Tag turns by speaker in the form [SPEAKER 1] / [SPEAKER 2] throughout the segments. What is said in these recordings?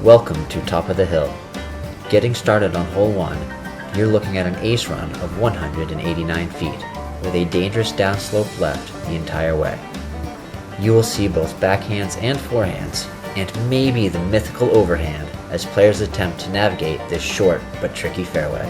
[SPEAKER 1] Welcome to Top of the Hill. Getting started on hole 1, you're looking at an ace run of 189 feet, with a dangerous downslope left the entire way. You will see both backhands and forehands, and maybe the mythical overhand as players attempt to navigate this short but tricky fairway.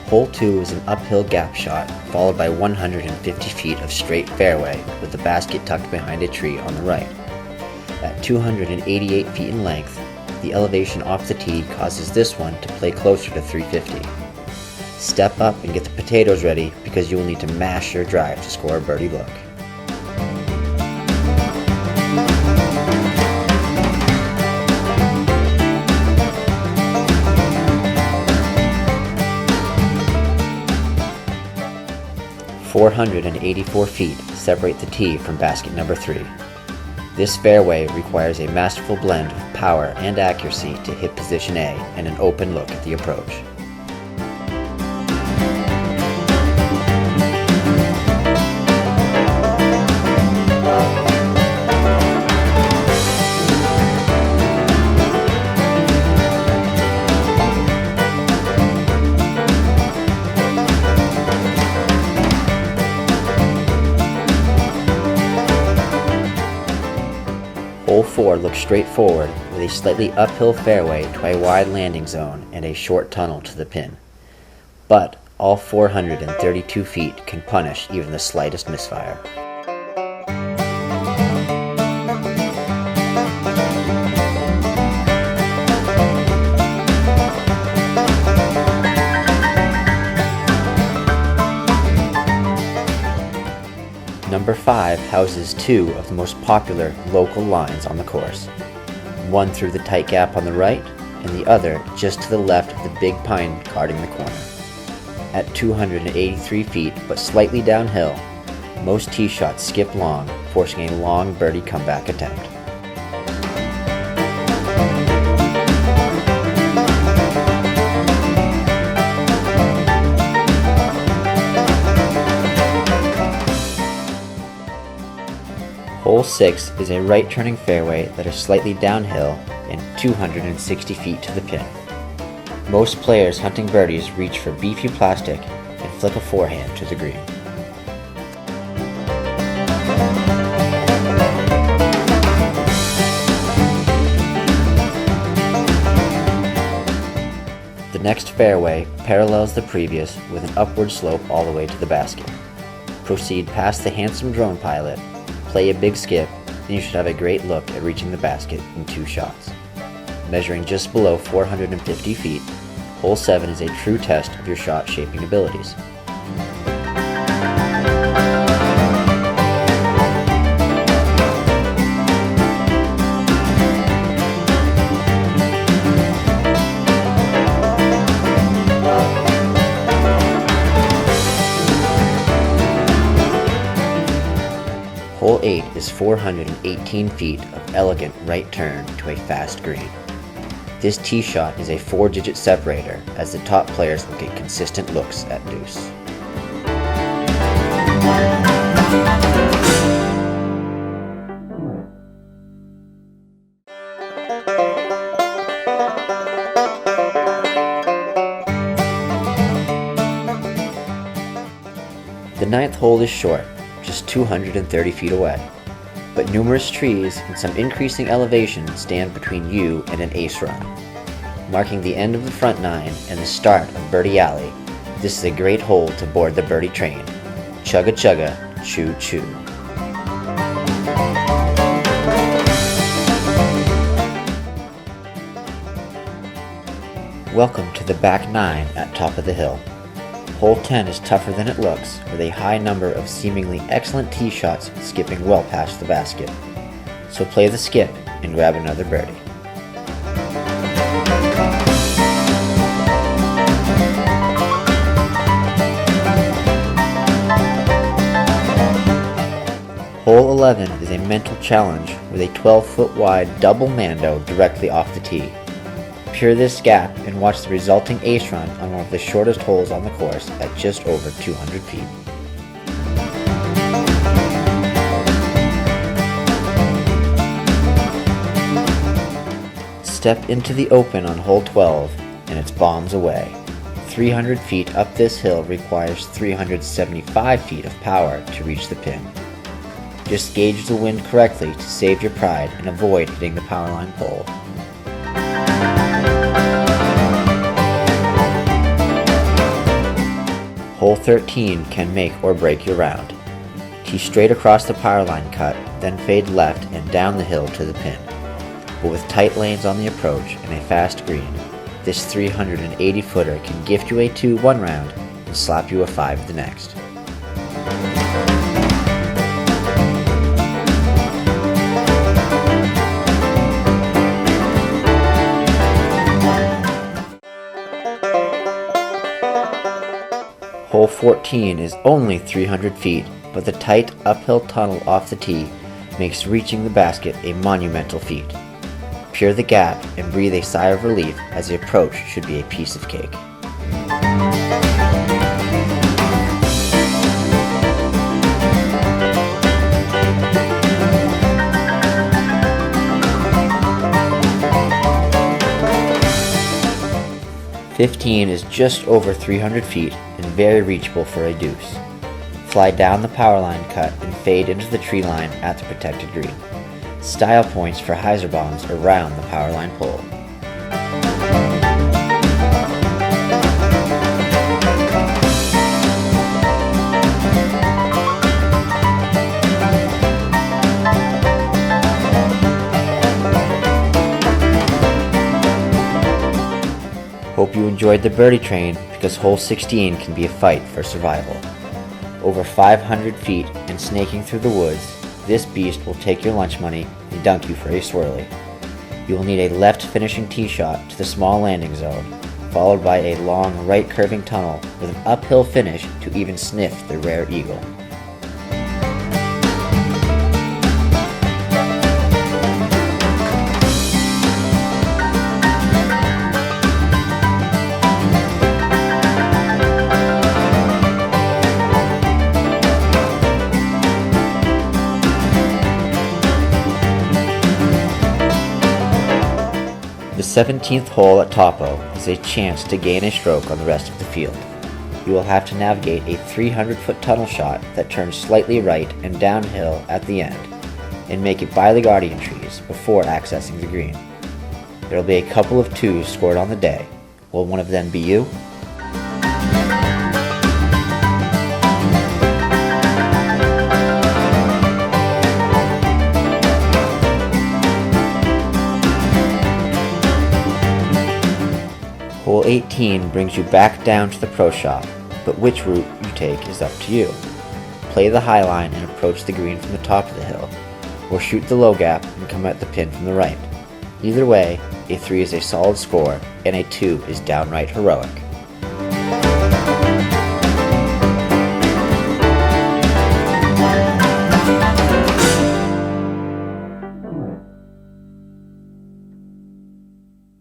[SPEAKER 1] Hole 2 is an uphill gap shot, followed by 150 feet of straight fairway with the basket tucked behind a tree on the right. At 288 feet in length, the elevation off the tee causes this one to play closer to 350. Step up and get the potatoes ready because you will need to mash your drive to score a birdie look. .484 feet separate the tee from basket number 3. This fairway requires a masterful blend of power and accuracy to hit position A and an open look at the approach. Hole 4 looks straightforward with a slightly uphill fairway to a wide landing zone and a short tunnel to the pin. But all 432 feet can punish even the slightest misfire. Number 5 houses 2 of the most popular local lines on the course. One through the tight gap on the right, and the other just to the left of the big pine guarding the corner. At 283 feet, but slightly downhill, most tee shots skip long, forcing a long birdie comeback attempt. Hole 6 is a right-turning fairway that is slightly downhill and 260 feet to the pin. Most players hunting birdies reach for beefy plastic and flick a forehand to the green. The next fairway parallels the previous with an upward slope all the way to the basket. Proceed past the handsome drone pilot, play a big skip, and you should have a great look at reaching the basket in 2 shots. Measuring just below 450 feet, Hole 7 is a true test of your shot shaping abilities. Hole 8 is 418 feet of elegant right turn to a fast green. This tee shot is a 4-digit separator as the top players will get consistent looks at deuce. The 9th hole is short, just 230 feet away, but numerous trees and some increasing elevation stand between you and an ace run. Marking the end of the front 9 and the start of Birdie Alley, this is a great hole to board the birdie train. Chugga chugga, choo choo. Welcome to the back 9 at Top of the Hill. Hole 10 is tougher than it looks, with a high number of seemingly excellent tee shots skipping well past the basket. So play the skip and grab another birdie. Hole 11 is a mental challenge with a 12-foot wide double mando directly off the tee. Pure this gap and watch the resulting ace run on one of the shortest holes on the course at just over 200 feet. Step into the open on hole 12 and it's bombs away. 300 feet up this hill requires 375 feet of power to reach the pin. Just gauge the wind correctly to save your pride and avoid hitting the powerline pole. Hole 13 can make or break your round. Tee straight across the powerline cut, then fade left and down the hill to the pin. But with tight lanes on the approach and a fast green, this 380-footer can gift you a 2 one round and slap you a 5 the next. Hole 14 is only 300 feet, but the tight uphill tunnel off the tee makes reaching the basket a monumental feat. Pure the gap and breathe a sigh of relief as the approach should be a piece of cake. "15 is just over 300 feet and very reachable for a deuce. Fly down the powerline cut and fade into the tree line at the protected green. Style points for hyzer bombs around the powerline pole. Hope you enjoyed the birdie train because hole 16 can be a fight for survival. Over 500 feet and snaking through the woods, this beast will take your lunch money and dunk you for a swirly. You will need a left finishing tee shot to the small landing zone, followed by a long right curving tunnel with an uphill finish to even sniff the rare eagle. The 17th hole at Topo is a chance to gain a stroke on the rest of the field. You will have to navigate a 300-foot tunnel shot that turns slightly right and downhill at the end, and make it by the guardian trees before accessing the green. There will be a couple of 2s scored on the day. Will one of them be you? Hole 18 brings you back down to the pro shop, but which route you take is up to you. Play the high line and approach the green from the top of the hill, or shoot the low gap and come at the pin from the right. Either way, a 3 is a solid score, and a 2 is downright heroic.